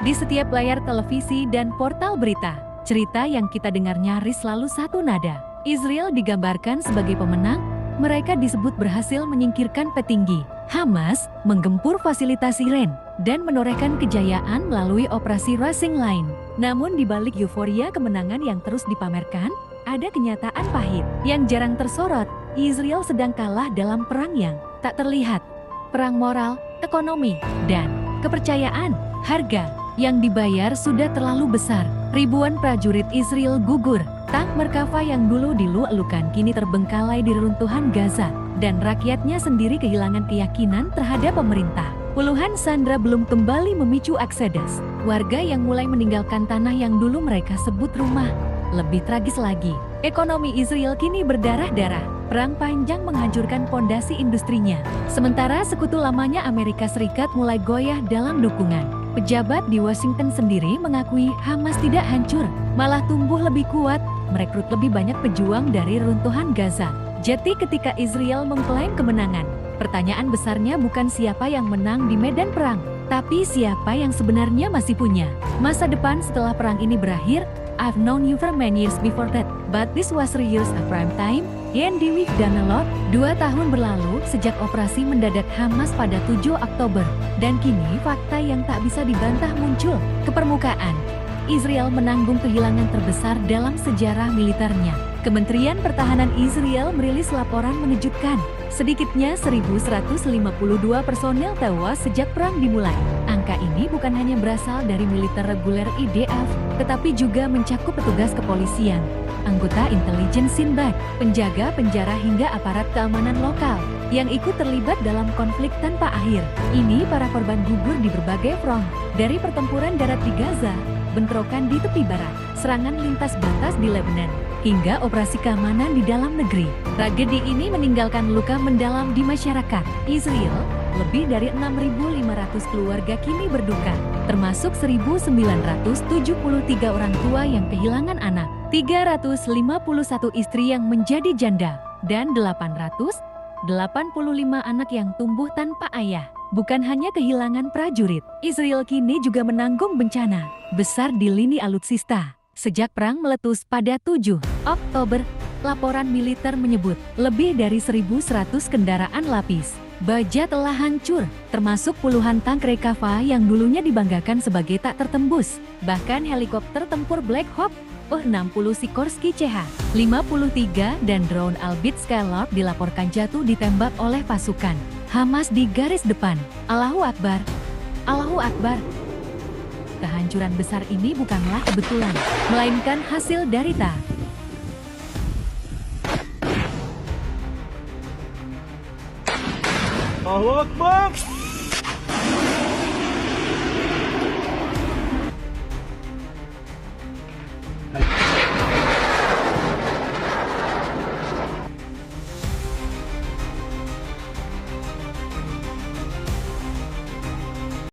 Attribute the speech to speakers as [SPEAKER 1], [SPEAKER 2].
[SPEAKER 1] Di setiap layar televisi dan portal berita, cerita yang kita dengar nyaris selalu satu nada. Israel digambarkan sebagai pemenang, mereka disebut berhasil menyingkirkan petinggi Hamas, menggempur fasilitas Iran, dan menorehkan kejayaan melalui operasi Racing Line. Namun di balik euforia kemenangan yang terus dipamerkan, ada kenyataan pahit yang jarang tersorot. Israel sedang kalah dalam perang yang tak terlihat. Perang moral, ekonomi, dan kepercayaan. Harga yang dibayar sudah terlalu besar. Ribuan prajurit Israel gugur. Tank Merkava yang dulu dilulukan kini terbengkalai di reruntuhan Gaza. Dan rakyatnya sendiri kehilangan keyakinan terhadap pemerintah. Puluhan sandera belum kembali memicu eksodos. Warga yang mulai meninggalkan tanah yang dulu mereka sebut rumah. Lebih tragis lagi, ekonomi Israel kini berdarah-darah. Perang panjang menghancurkan pondasi industrinya. Sementara sekutu lamanya Amerika Serikat mulai goyah dalam dukungan. Pejabat di Washington sendiri mengakui Hamas tidak hancur, malah tumbuh lebih kuat, merekrut lebih banyak pejuang dari reruntuhan Gaza. Jadi ketika Israel mengklaim kemenangan, pertanyaan besarnya bukan siapa yang menang di medan perang, tapi siapa yang sebenarnya masih punya masa depan setelah perang ini berakhir. I've known you for many years before that, but this was 3 years of prime time, and we've done a lot. 2 tahun berlalu sejak operasi mendadak Hamas pada 7 Oktober, dan kini fakta yang tak bisa dibantah muncul ke permukaan. Israel menanggung kehilangan terbesar dalam sejarah militernya. Kementerian Pertahanan Israel merilis laporan mengejutkan. Sedikitnya 1.152 personel tewas sejak perang dimulai. Angka ini bukan hanya berasal dari militer reguler IDF, tetapi juga mencakup petugas kepolisian, anggota intelijen Sinbad, penjaga penjara hingga aparat keamanan lokal yang ikut terlibat dalam konflik tanpa akhir. Ini para korban gugur di berbagai front, dari pertempuran darat di Gaza, bentrokan di tepi barat, serangan lintas batas di Lebanon, hingga operasi keamanan di dalam negeri. Tragedi ini meninggalkan luka mendalam di masyarakat Israel. Lebih dari 6.500 keluarga kini berduka, termasuk 1.973 orang tua yang kehilangan anak, 351 istri yang menjadi janda, dan 885 anak yang tumbuh tanpa ayah. Bukan hanya kehilangan prajurit, Israel kini juga menanggung bencana besar di lini alutsista. Sejak perang meletus pada 7 Oktober, laporan militer menyebut lebih dari 1.100 kendaraan lapis baja telah hancur, termasuk puluhan tank Merkava yang dulunya dibanggakan sebagai tak tertembus. Bahkan helikopter tempur Black Hawk U-60 Sikorsky CH-53 dan drone Elbit Skylark dilaporkan jatuh ditembak oleh pasukan Hamas di garis depan. Allahu Akbar, Allahu Akbar. Kehancuran besar ini bukanlah kebetulan, melainkan hasil dari
[SPEAKER 2] Allahu Akbar.